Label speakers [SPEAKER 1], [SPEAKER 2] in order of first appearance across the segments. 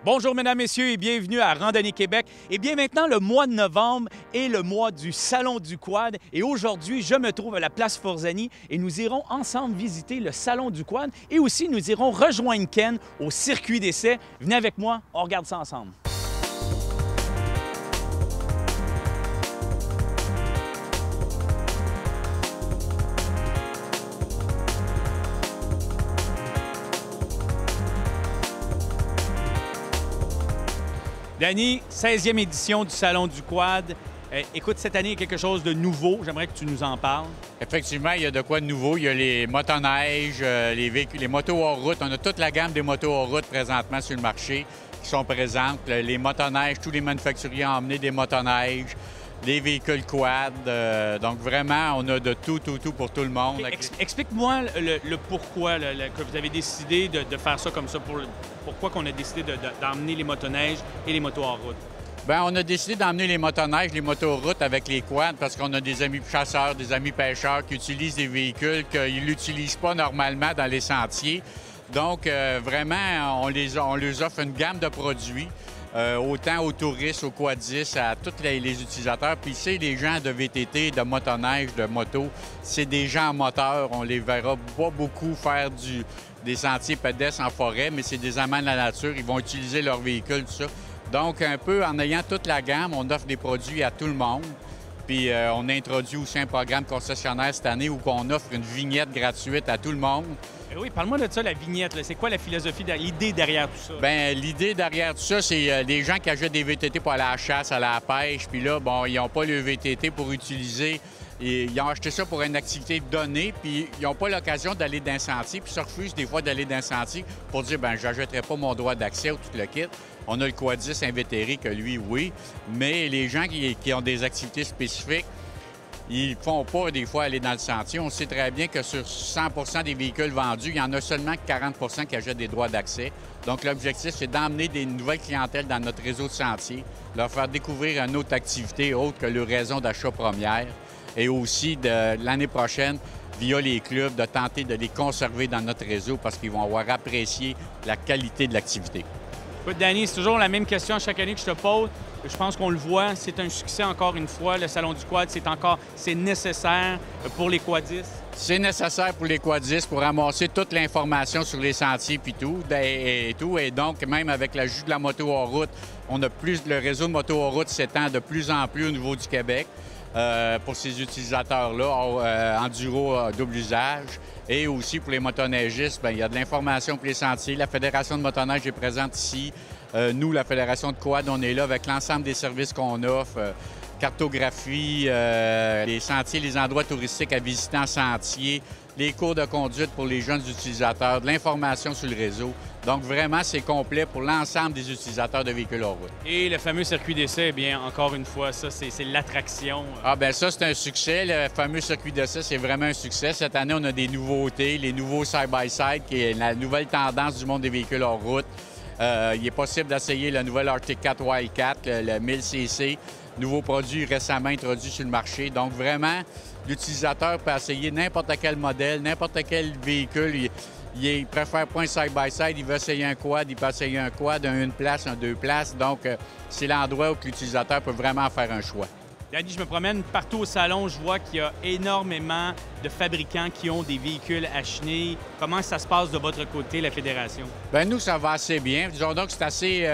[SPEAKER 1] Bonjour mesdames, messieurs et bienvenue à Randonnée Québec. Et bien maintenant, le mois de novembre est le mois du Salon du Quad. Et aujourd'hui, je me trouve à la place Forzani et nous irons ensemble visiter le Salon du Quad. Et aussi, nous irons rejoindre Ken au circuit d'essai. Venez avec moi, on regarde ça ensemble. Danny, 16e édition du Salon du Quad. Écoute, cette année, il y a quelque chose de nouveau. J'aimerais que tu nous en parles.
[SPEAKER 2] Effectivement, il y a de quoi de nouveau. Il y a les motoneiges, les motos hors route. On a toute la gamme des motos hors route présentement sur le marché qui sont présentes. Les motoneiges, tous les manufacturiers ont emmené des motoneiges, des véhicules quad. Donc vraiment, on a de tout pour tout le monde.
[SPEAKER 1] Okay. Explique-moi le pourquoi que vous avez décidé de faire ça comme ça. Pourquoi qu'on a décidé d'emmener les motoneiges et les motos hors route?
[SPEAKER 2] Bien, on a décidé d'emmener les motoneiges, les motos-routes avec les quads parce qu'on a des amis chasseurs, des amis pêcheurs qui utilisent des véhicules qu'ils n'utilisent pas normalement dans les sentiers. Donc, vraiment, on leur offre une gamme de produits, autant aux touristes, aux quadistes, à tous les utilisateurs. Puis, c'est les gens de VTT, de motoneige, de moto, c'est des gens moteurs. On les verra pas beaucoup faire des sentiers pédestres en forêt, mais c'est des amants de la nature. Ils vont utiliser leur véhicule, tout ça. Donc, un peu en ayant toute la gamme, on offre des produits à tout le monde. Puis, on a introduit aussi un programme concessionnaire cette année où on offre une vignette gratuite à tout le monde.
[SPEAKER 1] Oui, parle-moi de ça, la vignette. C'est quoi la philosophie, l'idée derrière tout ça?
[SPEAKER 2] Bien, l'idée derrière tout ça, c'est des gens qui achètent des VTT pour aller à la chasse, à la pêche. Puis là, bon, ils n'ont pas le VTT pour utiliser. Ils ont acheté ça pour une activité donnée, puis ils n'ont pas l'occasion d'aller dans un sentier, puis se refusent des fois d'aller dans un sentier pour dire, bien, je n'achèterai pas mon droit d'accès ou tout le kit. On a le quadiste invétéré que lui, oui, mais les gens qui ont des activités spécifiques, ils ne font pas des fois aller dans le sentier. On sait très bien que sur 100 des véhicules vendus, il y en a seulement 40 qui achètent des droits d'accès. Donc, l'objectif, c'est d'emmener des nouvelles clientèles dans notre réseau de sentiers, leur faire découvrir une autre activité autre que leur raison d'achat première. Et aussi, de l'année prochaine, via les clubs, de tenter de les conserver dans notre réseau parce qu'ils vont avoir apprécié la qualité de l'activité.
[SPEAKER 1] Écoute, Danny, c'est toujours la même question chaque année que je te pose. Je pense qu'on le voit, c'est un succès encore une fois. Le Salon du Quad, c'est nécessaire pour les quadistes.
[SPEAKER 2] C'est nécessaire pour les quadistes pour ramasser toute l'information sur les sentiers puis tout. Et donc, même avec l'ajout de la moto hors route, le réseau de moto hors route s'étend de plus en plus au niveau du Québec. Pour ces utilisateurs-là, enduro double usage. Et aussi pour les motoneigistes, bien, il y a de l'information pour les sentiers. La Fédération de motoneige est présente ici. Nous, la Fédération de quad, on est là avec l'ensemble des services qu'on offre. Cartographie, les sentiers, les endroits touristiques à visiter en sentier, les cours de conduite pour les jeunes utilisateurs, de l'information sur le réseau. Donc, vraiment, c'est complet pour l'ensemble des utilisateurs de véhicules hors route.
[SPEAKER 1] Et le fameux circuit d'essai, bien, encore une fois, ça, c'est l'attraction.
[SPEAKER 2] Ah, bien, ça, c'est un succès. Le fameux circuit d'essai, c'est vraiment un succès. Cette année, on a des nouveautés, les nouveaux side-by-side, qui est la nouvelle tendance du monde des véhicules hors route. Il est possible d'essayer le nouvel Arctic 4 Wildcat, le 1000cc, nouveau produit récemment introduit sur le marché. Donc, vraiment, l'utilisateur peut essayer n'importe quel modèle, n'importe quel véhicule. Il préfère pas un side-by-side, il veut essayer un quad, il peut essayer un quad, un 1 place, un 2 places. Donc, c'est l'endroit où l'utilisateur peut vraiment faire un choix.
[SPEAKER 1] Danny, je me promène partout au salon, je vois qu'il y a énormément de fabricants qui ont des véhicules à chenilles. Comment ça se passe de votre côté, la Fédération?
[SPEAKER 2] Bien, nous, ça va assez bien. Disons donc que c'est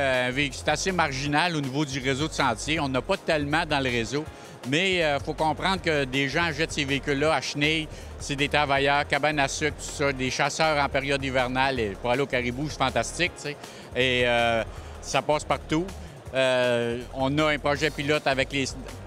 [SPEAKER 2] assez marginal au niveau du réseau de sentiers. On n'a pas tellement dans le réseau. Mais il faut comprendre que des gens jettent ces véhicules-là à chenilles. C'est des travailleurs, cabanes à sucre, tout ça, des chasseurs en période hivernale. Et pour aller au caribou, c'est fantastique, tu sais. Et ça passe partout. On a un projet pilote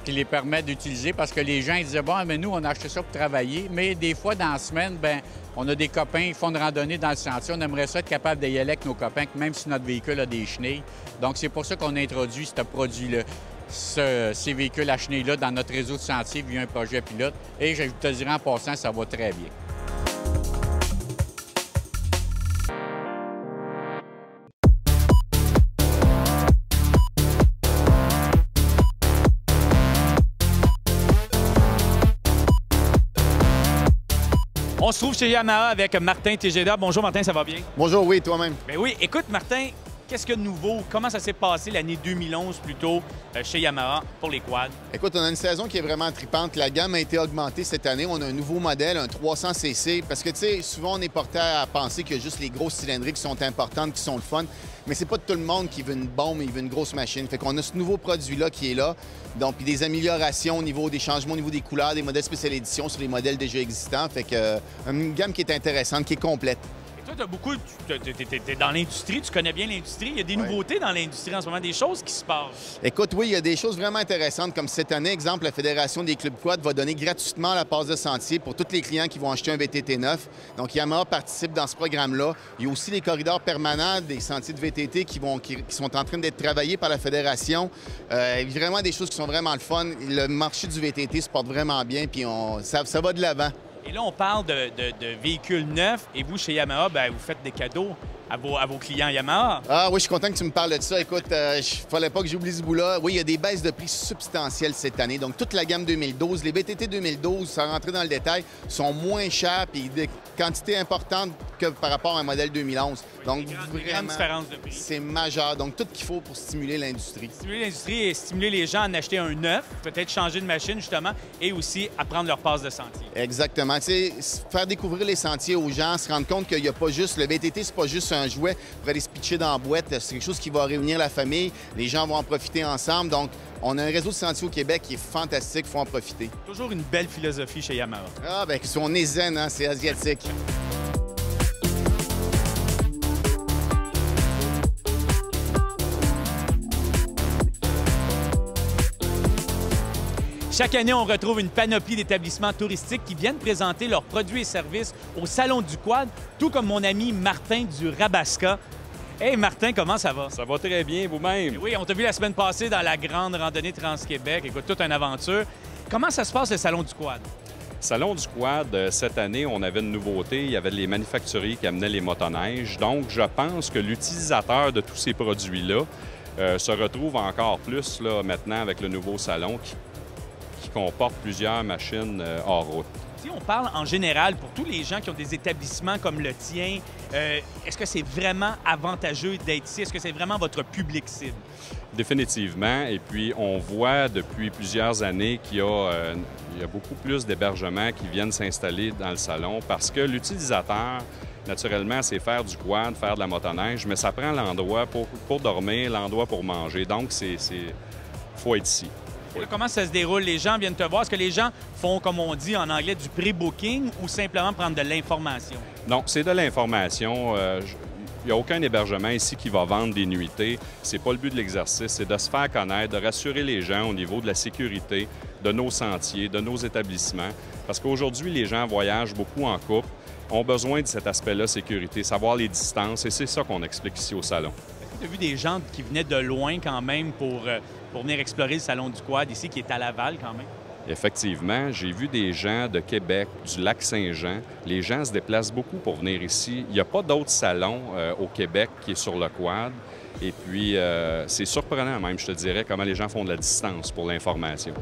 [SPEAKER 2] qui les permet d'utiliser parce que les gens ils disaient, bon, mais nous, on a acheté ça pour travailler. Mais des fois, dans la semaine, bien, on a des copains, ils font une randonnée dans le sentier. On aimerait ça être capable d'y aller avec nos copains, même si notre véhicule a des chenilles. Donc, c'est pour ça qu'on a introduit ce produit-là, ces véhicules à chenilles-là dans notre réseau de sentiers via un projet pilote. Et je te dirais en passant, ça va très bien.
[SPEAKER 1] On se trouve chez Yamaha avec Martin Tejeda. Bonjour Martin, ça va bien?
[SPEAKER 3] Bonjour, oui, toi-même.
[SPEAKER 1] Ben oui, écoute Martin, qu'est-ce qu'il y a de nouveau? Comment ça s'est passé l'année 2011 plutôt chez Yamaha pour les quads?
[SPEAKER 3] Écoute, on a une saison qui est vraiment tripante. La gamme a été augmentée cette année. On a un nouveau modèle, un 300cc, parce que, tu sais, souvent on est porté à penser qu'il y a juste les grosses cylindriques qui sont importantes, qui sont le fun, mais c'est pas tout le monde qui veut une bombe, il veut une grosse machine. Fait qu'on a ce nouveau produit-là qui est là. Donc, puis des améliorations au niveau des changements, au niveau des couleurs, des modèles spécial édition sur les modèles déjà existants. Fait que une gamme qui est intéressante, qui est complète.
[SPEAKER 1] Toi, t'es dans l'industrie, tu connais bien l'industrie. Il y a des nouveautés dans l'industrie en ce moment, des choses qui se passent.
[SPEAKER 3] Écoute, oui, il y a des choses vraiment intéressantes. Comme cette année, exemple, la Fédération des clubs quad va donner gratuitement la passe de sentier pour tous les clients qui vont acheter un VTT neuf. Donc, Yamaha participe dans ce programme-là. Il y a aussi les corridors permanents des sentiers de VTT qui sont en train d'être travaillés par la Fédération. Vraiment des choses qui sont vraiment le fun. Le marché du VTT se porte vraiment bien, puis ça va de l'avant.
[SPEAKER 1] Et là, on parle de véhicules neufs et vous, chez Yamaha, bien, vous faites des cadeaux à vos clients Yamaha.
[SPEAKER 3] Ah oui, je suis content que tu me parles de ça. Écoute, il fallait pas que j'oublie ce bout-là. Oui, il y a des baisses de prix substantielles cette année. Donc, toute la gamme 2012, les VTT 2012, sans rentrer dans le détail, sont moins chers et de quantité importante que par rapport à un modèle 2011. Donc,
[SPEAKER 1] vraiment, différence de prix.
[SPEAKER 3] C'est majeur. Donc, tout qu'il faut pour stimuler l'industrie.
[SPEAKER 1] Stimuler l'industrie et stimuler les gens à en acheter un neuf, peut-être changer de machine, justement, et aussi à prendre leur passe de sentier.
[SPEAKER 3] Exactement. Tu sais, faire découvrir les sentiers aux gens, se rendre compte qu'il n'y a pas juste... Le VTT, c'est pas juste un jouet pour aller se pitcher dans la boîte. C'est quelque chose qui va réunir la famille. Les gens vont en profiter ensemble. Donc, on a un réseau de sentiers au Québec qui est fantastique. Il faut en profiter.
[SPEAKER 1] Toujours une belle philosophie chez Yamaha.
[SPEAKER 3] Ah, bien, on est zen, hein? C'est asiatique.
[SPEAKER 1] Chaque année, on retrouve une panoplie d'établissements touristiques qui viennent présenter leurs produits et services au Salon du Quad, tout comme mon ami Martin du Rabasca. Hey Martin, comment ça va?
[SPEAKER 4] Ça va très bien, vous-même.
[SPEAKER 1] Oui, on t'a vu la semaine passée dans la grande randonnée Trans-Québec. Écoute, toute une aventure. Comment ça se passe, le Salon du Quad?
[SPEAKER 4] Salon du Quad, cette année, on avait une nouveauté. Il y avait les manufacturiers qui amenaient les motoneiges. Donc, je pense que l'utilisateur de tous ces produits-là se retrouve encore plus là, maintenant avec le nouveau salon qui comporte plusieurs machines hors route.
[SPEAKER 1] Si on parle en général, pour tous les gens qui ont des établissements comme le tien, est-ce que c'est vraiment avantageux d'être ici? Est-ce que c'est vraiment votre public cible?
[SPEAKER 4] Définitivement. Et puis, on voit depuis plusieurs années qu'il y a beaucoup plus d'hébergements qui viennent s'installer dans le salon parce que l'utilisateur, naturellement, c'est faire du quad, faire de la motoneige, mais ça prend l'endroit pour dormir, l'endroit pour manger. Donc, faut être ici.
[SPEAKER 1] Là, comment ça se déroule? Les gens viennent te voir. Est-ce que les gens font, comme on dit en anglais, du pre-booking ou simplement prendre de l'information?
[SPEAKER 4] Non, c'est de l'information. Il n'y a aucun hébergement ici qui va vendre des nuitées. C'est pas le but de l'exercice, c'est de se faire connaître, de rassurer les gens au niveau de la sécurité, de nos sentiers, de nos établissements. Parce qu'aujourd'hui, les gens voyagent beaucoup en couple, ont besoin de cet aspect-là, sécurité, savoir les distances, et c'est ça qu'on explique ici au Salon.
[SPEAKER 1] Est-ce que tu as vu des gens qui venaient de loin quand même pour venir explorer le Salon du Quad ici, qui est à Laval quand même?
[SPEAKER 4] Effectivement, j'ai vu des gens de Québec, du Lac-Saint-Jean. Les gens se déplacent beaucoup pour venir ici. Il n'y a pas d'autre salon au Québec qui est sur le quad. Et puis, c'est surprenant même, je te dirais, comment les gens font de la distance pour l'information.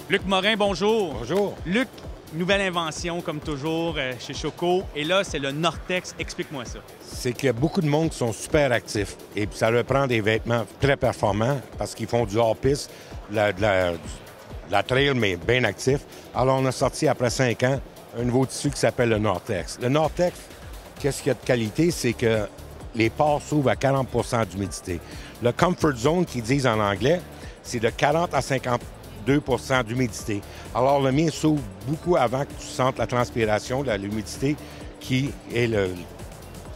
[SPEAKER 1] Luc Morin, bonjour.
[SPEAKER 5] Bonjour.
[SPEAKER 1] Luc, nouvelle invention comme toujours chez Choco. Et là, c'est le Nortex. Explique-moi ça.
[SPEAKER 5] C'est qu'il y a beaucoup de monde qui sont super actifs et puis ça leur prend des vêtements très performants parce qu'ils font du hors-piste, de la trail, mais bien actif. Alors, on a sorti après 5 ans un nouveau tissu qui s'appelle le Nortex. Le Nortex, qu'est-ce qu'il y a de qualité? C'est que les pores s'ouvrent à 40 d'humidité. Le comfort zone, qu'ils disent en anglais, c'est de 40 à 52 d'humidité. Alors, le mien s'ouvre beaucoup avant que tu sentes la transpiration, l'humidité qui est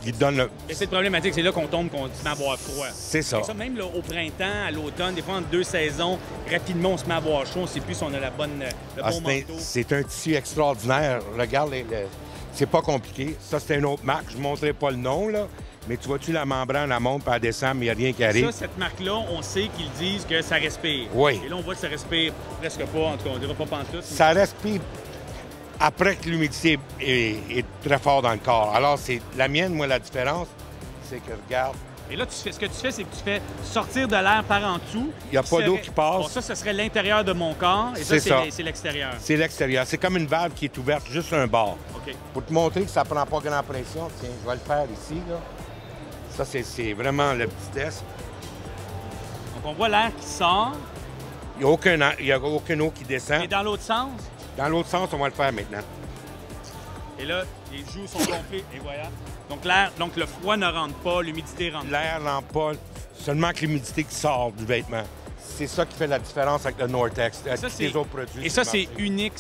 [SPEAKER 5] qui donne le...
[SPEAKER 1] Et cette problématique, c'est là qu'on tombe, qu'on se met à boire froid.
[SPEAKER 5] C'est ça.
[SPEAKER 1] Et ça, même là, au printemps, à l'automne, des fois, entre deux saisons, rapidement, on se met à boire chaud, on ne sait plus si on a le bon manteau.
[SPEAKER 5] C'est un tissu extraordinaire. Regarde, c'est pas compliqué. Ça, c'est une autre marque. Je ne montrerai pas le nom, là. Mais tu vois-tu la membrane, elle monte, puis elle descend, mais il n'y a rien qui arrive.
[SPEAKER 1] Ça, cette marque-là, on sait qu'ils disent que ça respire.
[SPEAKER 5] Oui.
[SPEAKER 1] Et là, on voit que ça respire presque pas. En tout cas, on ne dira pas pantoute.
[SPEAKER 5] Ça respire après que l'humidité est très forte dans le corps. Alors, c'est la mienne, moi, la différence, c'est que, regarde...
[SPEAKER 1] Et là, ce que tu fais, c'est que tu fais sortir de l'air par en dessous.
[SPEAKER 5] Il n'y a pas d'eau qui passe.
[SPEAKER 1] Bon, ça, ce serait l'intérieur de mon corps. Et ça, c'est l'extérieur.
[SPEAKER 5] C'est l'extérieur. C'est comme une valve qui est ouverte juste un bord.
[SPEAKER 1] OK.
[SPEAKER 5] Pour te montrer que ça ne prend pas grande pression, tiens, je vais le faire ici, là. Ça, c'est vraiment le petit test.
[SPEAKER 1] Donc, on voit l'air qui sort.
[SPEAKER 5] Il n'y a aucune eau qui descend.
[SPEAKER 1] Et dans l'autre sens?
[SPEAKER 5] Dans l'autre sens, on va le faire maintenant.
[SPEAKER 1] Et là, les joues sont gonflées. Et voilà. Donc, le froid ne rentre pas, l'humidité rentre.
[SPEAKER 5] L'air rentre pas, seulement que l'humidité qui sort du vêtement. C'est ça qui fait la différence avec le Nortex, avec les autres produits.
[SPEAKER 1] Et ça, c'est unique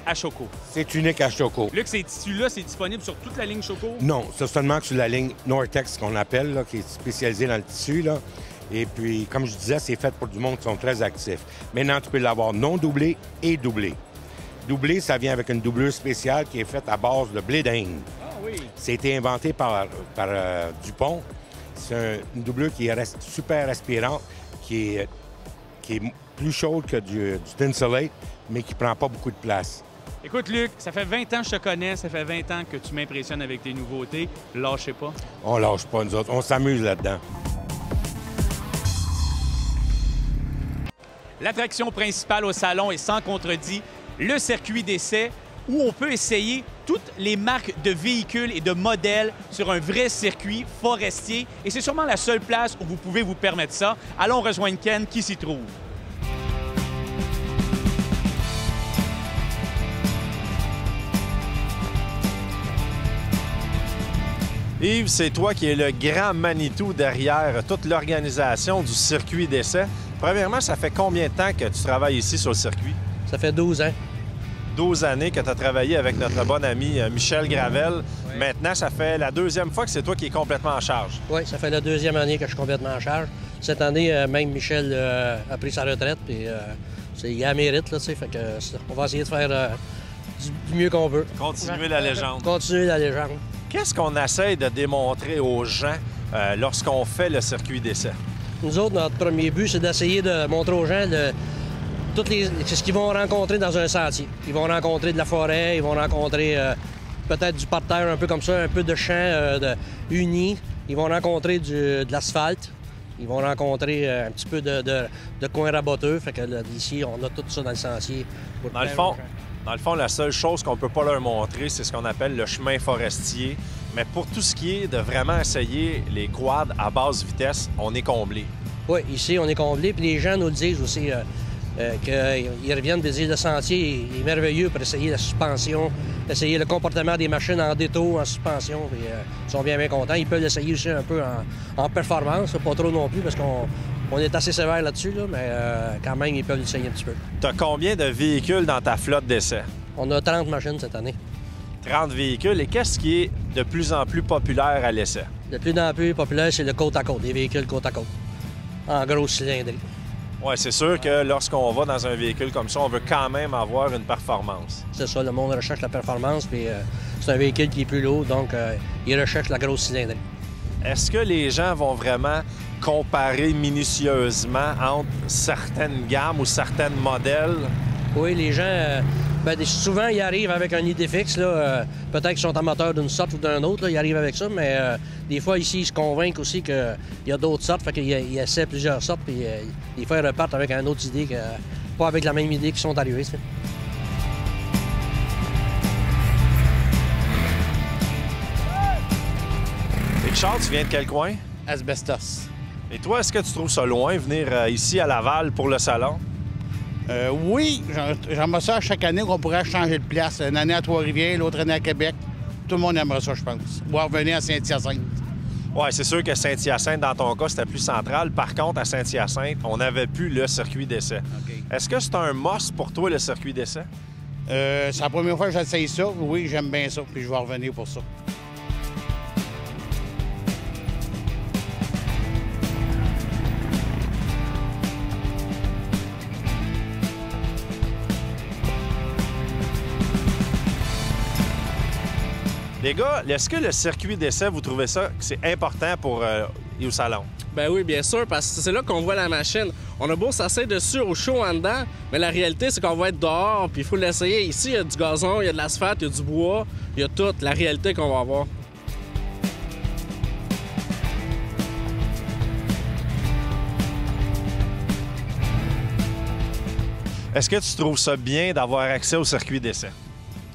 [SPEAKER 1] à Choco.
[SPEAKER 5] C'est unique à Choco.
[SPEAKER 1] Luc, ces tissus-là, c'est disponible sur toute la ligne Choco?
[SPEAKER 5] Non, c'est seulement sur la ligne Nortex qu'on appelle, là, qui est spécialisée dans le tissu, là. Et puis, comme je disais, c'est fait pour du monde qui sont très actifs. Maintenant, tu peux l'avoir non doublé et doublé. Doublé, ça vient avec une doubleuse spéciale qui est faite à base de blé d'Inde.
[SPEAKER 1] Ah oui!
[SPEAKER 5] C'était inventé par Dupont. C'est une doublure qui reste super respirante, qui est plus chaude que du Thinsulate, mais qui prend pas beaucoup de place.
[SPEAKER 1] Écoute, Luc, ça fait 20 ans que je te connais, ça fait 20 ans que tu m'impressionnes avec tes nouveautés. Lâchez pas.
[SPEAKER 5] On lâche pas, nous autres. On s'amuse là-dedans.
[SPEAKER 1] L'attraction principale au salon est sans contredit le circuit d'essai où on peut essayer toutes les marques de véhicules et de modèles sur un vrai circuit forestier. Et c'est sûrement la seule place où vous pouvez vous permettre ça. Allons rejoindre Ken qui s'y trouve.
[SPEAKER 6] Yves, c'est toi qui es le grand Manitou derrière toute l'organisation du circuit d'essai. Premièrement, ça fait combien de temps que tu travailles ici sur le circuit?
[SPEAKER 7] Ça fait 12 ans.
[SPEAKER 6] 12 années que tu as travaillé avec notre bon ami Michel Gravel.
[SPEAKER 7] Oui.
[SPEAKER 6] Maintenant, ça fait la deuxième fois que c'est toi qui es complètement en charge.
[SPEAKER 7] Oui, ça fait la deuxième année que je suis complètement en charge. Cette année, même Michel a pris sa retraite, puis il a mérite, là, tu sais, fait que on va essayer de faire du mieux qu'on veut.
[SPEAKER 6] Continuer la légende.
[SPEAKER 7] Continuer la légende.
[SPEAKER 6] Qu'est-ce qu'on essaie de démontrer aux gens lorsqu'on fait le circuit d'essai?
[SPEAKER 7] Nous autres, notre premier but, c'est d'essayer de montrer aux gens ce qu'ils vont rencontrer dans un sentier. Ils vont rencontrer de la forêt, ils vont rencontrer peut-être du parterre un peu comme ça, un peu de champs unis. Ils vont rencontrer de l'asphalte. Ils vont rencontrer un petit peu de coins raboteux. Fait que là, ici, on a tout ça dans le sentier.
[SPEAKER 6] Dans le fond, la seule chose qu'on ne peut pas leur montrer, c'est ce qu'on appelle le chemin forestier. Mais pour tout ce qui est de vraiment essayer les quads à basse vitesse, on est comblé.
[SPEAKER 7] Oui, ici, on est comblé. Puis les gens nous le disent aussi qu'ils reviennent de dire le sentier est merveilleux pour essayer la suspension, essayer le comportement des machines en détour, en suspension. Puis, ils sont bien contents. Ils peuvent l'essayer aussi un peu en performance, pas trop non plus, parce qu'on est assez sévère là-dessus, là, mais quand même, ils peuvent l'essayer un petit peu.
[SPEAKER 6] Tu as combien de véhicules dans ta flotte d'essai?
[SPEAKER 7] On a 30 machines cette année.
[SPEAKER 6] 30 véhicules. Et qu'est-ce qui est de plus en plus populaire à l'essai?
[SPEAKER 7] De plus en plus populaire, c'est le côte-à-côte, des véhicules côte-à-côte, en grosse cylindrée.
[SPEAKER 6] Oui, c'est sûr que lorsqu'on va dans un véhicule comme ça, on veut quand même avoir une performance.
[SPEAKER 7] C'est ça, le monde recherche la performance, puis c'est un véhicule qui est plus lourd, donc il recherche la grosse cylindrée. Est-ce
[SPEAKER 6] que les gens vont vraiment comparer minutieusement entre certaines gammes ou certains modèles?
[SPEAKER 7] Oui, les gens, souvent, ils arrivent avec une idée fixe. Peut-être qu'ils sont amateurs d'une sorte ou d'un autre, là, ils arrivent avec ça, mais des fois, ici, ils se convainquent aussi qu'il y a d'autres sortes, fait qu'ils essaient plusieurs sortes, puis des fois, ils repartent avec une autre idée, pas avec la même idée qu'ils sont arrivés. Ça.
[SPEAKER 6] Richard, tu viens de quel coin?
[SPEAKER 8] Asbestos.
[SPEAKER 6] Et toi, est-ce que tu trouves ça loin, venir ici à Laval pour le salon?
[SPEAKER 8] Oui, j'aimerais ça chaque année qu'on pourrait changer de place. Une année à Trois-Rivières, l'autre année à Québec. Tout le monde aimerait ça, je pense. Ou revenir à Saint-Hyacinthe.
[SPEAKER 6] Oui, c'est sûr que Saint-Hyacinthe, dans ton cas, c'était plus central. Par contre, à Saint-Hyacinthe, on n'avait plus le circuit d'essai.
[SPEAKER 1] OK.
[SPEAKER 6] Est-ce que c'est un must pour toi, le circuit d'essai?
[SPEAKER 8] C'est la première fois que j'essaye ça. Oui, j'aime bien ça, puis je vais revenir pour ça.
[SPEAKER 6] Les gars, est-ce que le circuit d'essai, vous trouvez ça que c'est important pour au salon?
[SPEAKER 9] Ben oui, bien sûr, parce que c'est là qu'on voit la machine. On a beau s'asseoir dessus au chaud en dedans, mais la réalité, c'est qu'on va être dehors, puis il faut l'essayer. Ici, il y a du gazon, il y a de l'asphalte, il y a du bois, il y a tout, la réalité qu'on va avoir.
[SPEAKER 6] Est-ce que tu trouves ça bien d'avoir accès au circuit d'essai?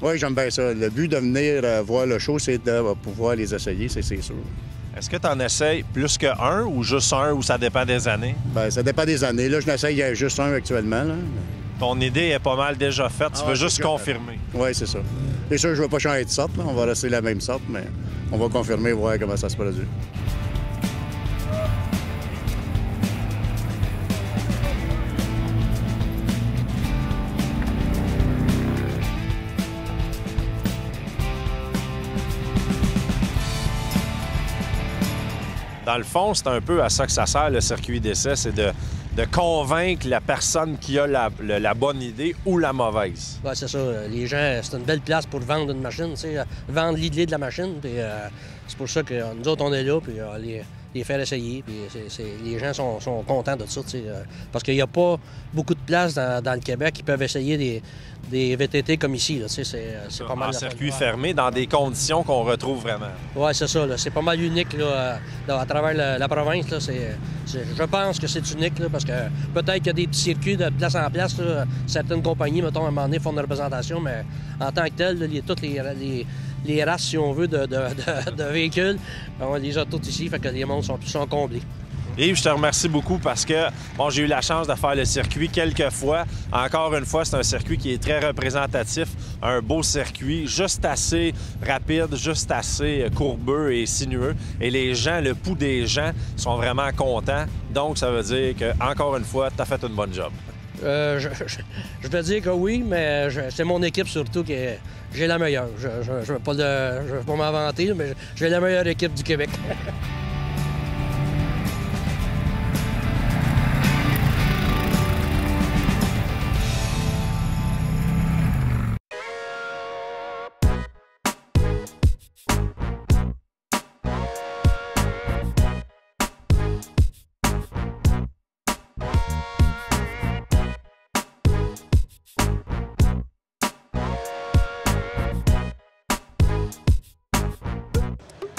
[SPEAKER 10] Oui, j'aime bien ça. Le but de venir voir le show, c'est de pouvoir les essayer, c'est sûr.
[SPEAKER 6] Est-ce que tu en essayes plus qu'un ou juste un ou ça dépend des années?
[SPEAKER 10] Bien, ça dépend des années. Là, je n'essaye juste un actuellement. Là.
[SPEAKER 6] Ton idée est pas mal déjà faite, tu veux juste confirmer.
[SPEAKER 10] Oui, c'est ça. C'est sûr, je ne vais pas changer de sorte. Là. On va rester la même sorte, mais on va confirmer, voir comment ça se produit.
[SPEAKER 6] Dans le fond, c'est un peu à ça que ça sert, le circuit d'essai, c'est de convaincre la personne qui a la bonne idée ou la mauvaise.
[SPEAKER 7] Oui, c'est ça. Les gens, c'est une belle place pour vendre une machine, tu sais, vendre l'idée de la machine. Puis c'est pour ça que nous autres, on est là, puis les faire essayer. Puis les gens sont contents de ça, tu sais, parce qu'il n'y a pas beaucoup de places dans le Québec qui peuvent essayer des VTT comme ici. Là, tu sais, c'est pas mal.
[SPEAKER 6] En circuit fermé, dans des conditions qu'on retrouve vraiment.
[SPEAKER 7] Oui, c'est ça. C'est pas mal unique là, à travers la province. Là, je pense que c'est unique là, parce que peut-être qu'il y a des petits circuits de place en place. Là, certaines compagnies, mettons, à un moment donné, font une représentation, mais en tant que tel, là, toutes les races, si on veut, de véhicules, on les a toutes ici, fait que les mondes sont comblés.
[SPEAKER 6] Yves, je te remercie beaucoup parce que bon, j'ai eu la chance de faire le circuit quelques fois. Encore une fois, c'est un circuit qui est très représentatif, un beau circuit, juste assez rapide, juste assez courbeux et sinueux. Et les gens, le pouls des gens sont vraiment contents. Donc, ça veut dire que, encore une fois, tu as fait une bonne job.
[SPEAKER 7] Je vais dire que oui, mais c'est mon équipe surtout qui est... J'ai la meilleure. Je ne veux pas m'inventer, mais j'ai la meilleure équipe du Québec.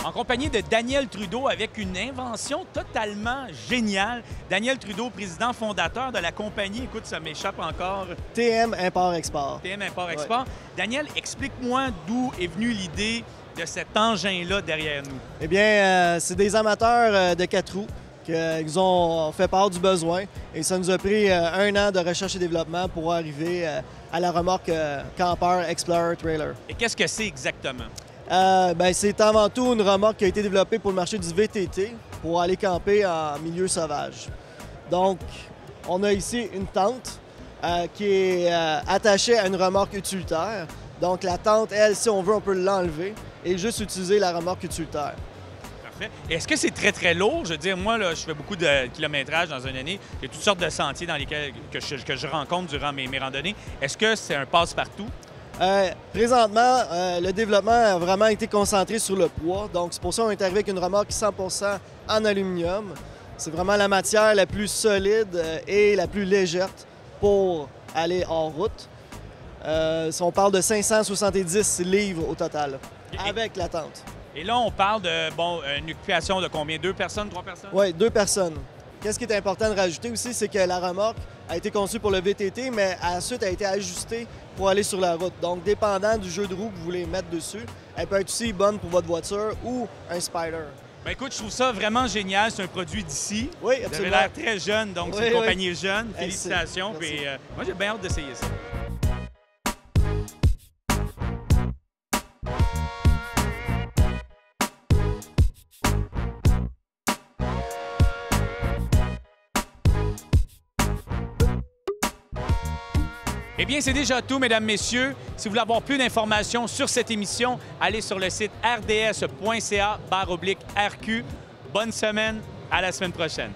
[SPEAKER 1] En compagnie de Daniel Trudeau avec une invention totalement géniale. Daniel Trudeau, président fondateur de la compagnie, écoute, ça m'échappe encore.
[SPEAKER 11] TM Import-Export.
[SPEAKER 1] TM Import-Export. Ouais. Daniel, explique-moi d'où est venue l'idée de cet engin-là derrière nous.
[SPEAKER 11] Eh bien, c'est des amateurs de 4 roues qui nous ont fait part du besoin et ça nous a pris 1 an de recherche et développement pour arriver à la remorque Camper Explorer Trailer.
[SPEAKER 1] Et qu'est-ce que c'est exactement?
[SPEAKER 11] C'est avant tout une remorque qui a été développée pour le marché du VTT pour aller camper en milieu sauvage. Donc, on a ici une tente qui est attachée à une remorque utilitaire. Donc, la tente, elle, si on veut, on peut l'enlever et juste utiliser la remorque utilitaire.
[SPEAKER 1] Parfait. Est-ce que c'est très, très lourd? Je veux dire, moi, là, je fais beaucoup de kilométrage dans une année. Il y a toutes sortes de sentiers dans lesquels que je rencontre durant mes randonnées. Est-ce que c'est un passe-partout?
[SPEAKER 11] Présentement, le développement a vraiment été concentré sur le poids. Donc, c'est pour ça qu'on est arrivé avec une remorque 100% en aluminium. C'est vraiment la matière la plus solide et la plus légère pour aller hors route. Si on parle de 570 livres au total, avec la tente.
[SPEAKER 1] Et là, on parle de, une occupation de combien? 2 personnes, 3 personnes?
[SPEAKER 11] Oui, 2 personnes. Qu'est-ce qui est important de rajouter aussi, c'est que la remorque a été conçue pour le VTT, mais ensuite a été ajustée pour aller sur la route. Donc, dépendant du jeu de roue que vous voulez mettre dessus, elle peut être aussi bonne pour votre voiture ou un Spider.
[SPEAKER 1] Bien, écoute, je trouve ça vraiment génial. C'est un produit d'ici.
[SPEAKER 11] Oui, absolument.
[SPEAKER 1] Vous avez l'air très jeune, donc c'est une compagnie jeune. Félicitations. Puis, moi, j'ai bien hâte d'essayer ça. Eh bien, c'est déjà tout, mesdames, messieurs. Si vous voulez avoir plus d'informations sur cette émission, allez sur le site rds.ca/RQ. Bonne semaine, à la semaine prochaine.